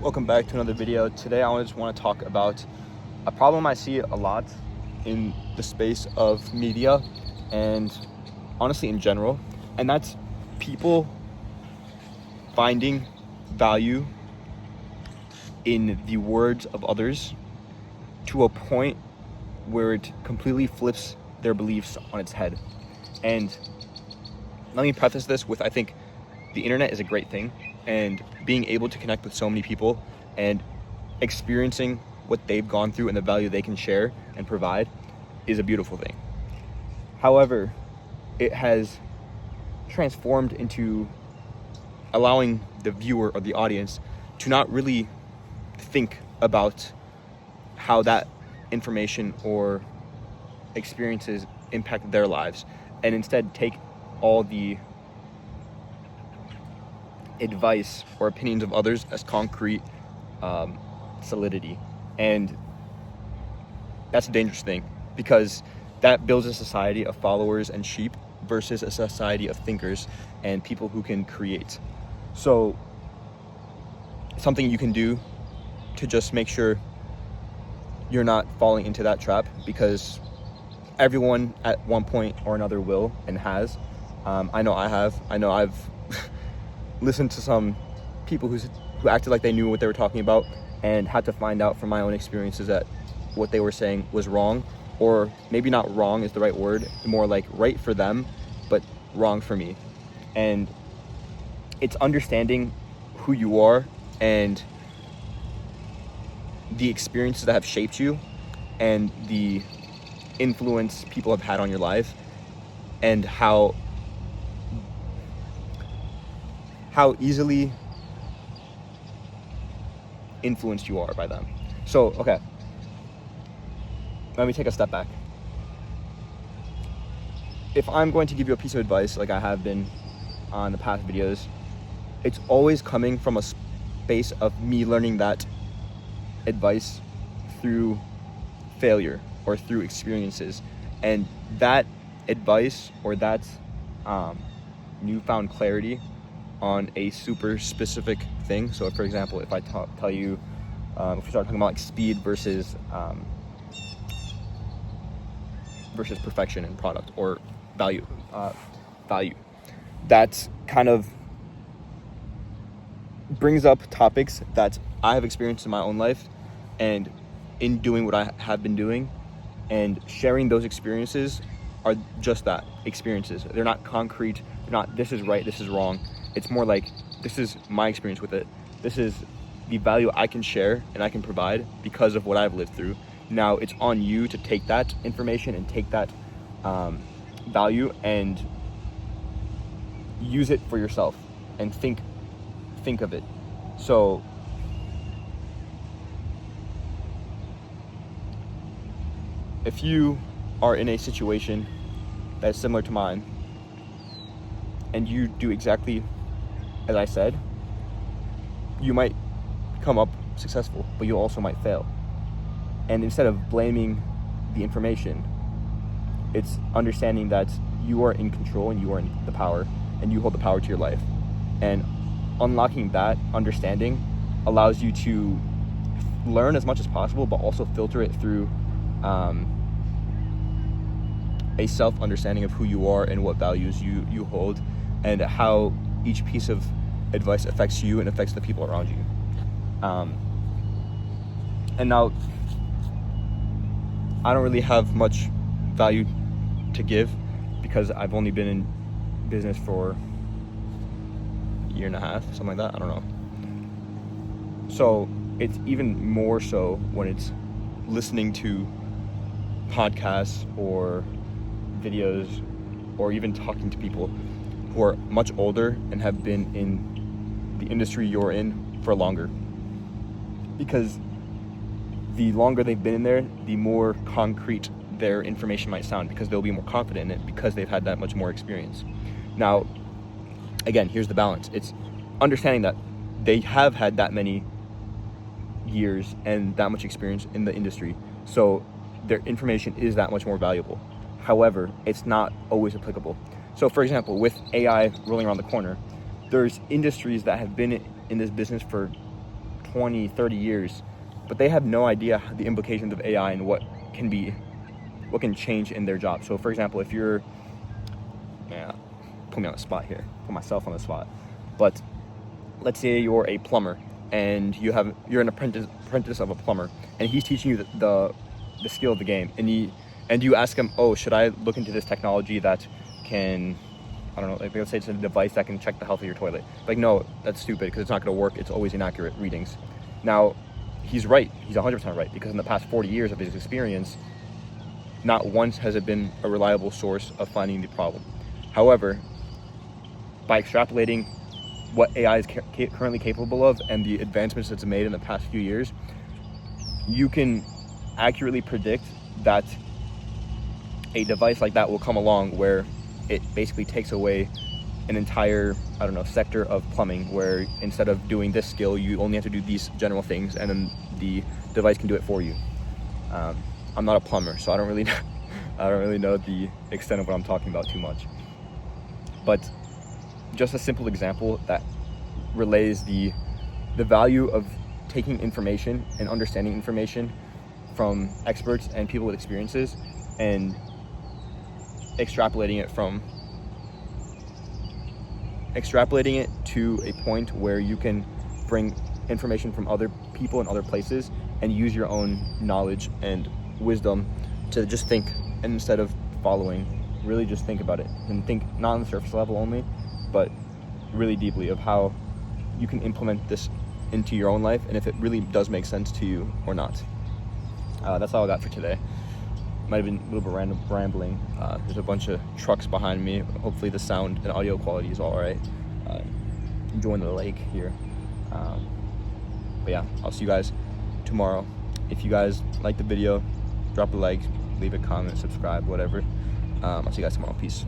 Welcome back to another video. Today I just want to talk about a problem I see a lot in the space of media and honestly in general, and that's people finding value in the words of others to a point where it completely flips their beliefs on its head. And let me preface this with, I think the internet is a great thing, and being able to connect with so many people and experiencing what they've gone through and the value they can share and provide is a beautiful thing. However, it has transformed into allowing the viewer or the audience to not really think about how that information or experiences impact their lives, and instead take all the advice or opinions of others as concrete solidity. And that's a dangerous thing, because that builds a society of followers and sheep versus a society of thinkers and people who can create. So something you can do to just make sure you're not falling into that trap, because everyone at one point or another will and has. I know I've listened to some people who acted like they knew what they were talking about and had to find out from my own experiences that what they were saying was wrong, or maybe not wrong is the right word, more like right for them, but wrong for me. And it's understanding who you are and the experiences that have shaped you and the influence people have had on your life, and how easily influenced you are by them. So, okay, let me take a step back. If I'm going to give you a piece of advice, like I have been on the past videos, it's always coming from a space of me learning that advice through failure or through experiences, and that advice or that newfound clarity on a super specific thing. So for example, if I tell you, if we start talking about like speed versus perfection in product or value, that kind of brings up topics that I have experienced in my own life, and in doing what I have been doing and sharing those experiences are just that, experiences. They're not concrete. They're not this is right, this is wrong. It's more like, this is my experience with it. This is the value I can share and I can provide because of what I've lived through. Now it's on you to take that information and take that value and use it for yourself and think of it. So if you are in a situation that's similar to mine and you do exactly as I said, you might come up successful, but you also might fail. And instead of blaming the information, it's understanding that you are in control and you are in the power, and you hold the power to your life. And unlocking that understanding allows you to learn as much as possible, but also filter it through a self-understanding of who you are and what values you hold, and how each piece of advice affects you and affects the people around you. And now, I don't really have much value to give because I've only been in business for a year and a half, something like that, I don't know. So it's even more so when it's listening to podcasts or videos, or even talking to people who are much older and have been in the industry you're in for longer. Because the longer they've been in there, the more concrete their information might sound, because they'll be more confident in it because they've had that much more experience. Now, again, here's the balance. It's understanding that they have had that many years and that much experience in the industry, so their information is that much more valuable. However, it's not always applicable. So for example, with AI rolling around the corner, there's industries that have been in this business for 20, 30 years, but they have no idea the implications of AI and what can change in their job. So for example, if you're, put me on the spot here, put myself on the spot, but let's say you're a plumber and you're an apprentice of a plumber, and he's teaching you the skill of the game, and you ask him, oh, should I look into this technology that can, I don't know, like let's say it's a device that can check the health of your toilet. Like, no, that's stupid because it's not going to work. It's always inaccurate readings. Now, he's right. He's 100% right, because in the past 40 years of his experience, not once has it been a reliable source of finding the problem. However, by extrapolating what AI is currently capable of and the advancements it's made in the past few years, you can accurately predict that a device like that will come along where it basically takes away an entire, I don't know, sector of plumbing, where instead of doing this skill, you only have to do these general things, and then the device can do it for you. I'm not a plumber, so I don't really know the extent of what I'm talking about too much. But just a simple example that relays the value of taking information and understanding information from experts and people with experiences and extrapolating it to a point where you can bring information from other people in other places and use your own knowledge and wisdom to just think, and instead of following, really just think about it, and think not on the surface level only, but really deeply of how you can implement this into your own life and if it really does make sense to you or not. That's all I got for today. Might have been a little bit rambling. There's a bunch of trucks behind me. Hopefully the sound and audio quality is all right. Enjoying the lake here. But yeah, I'll see you guys tomorrow. If you guys like the video, drop a like, leave a comment, subscribe, whatever. I'll see you guys tomorrow. Peace.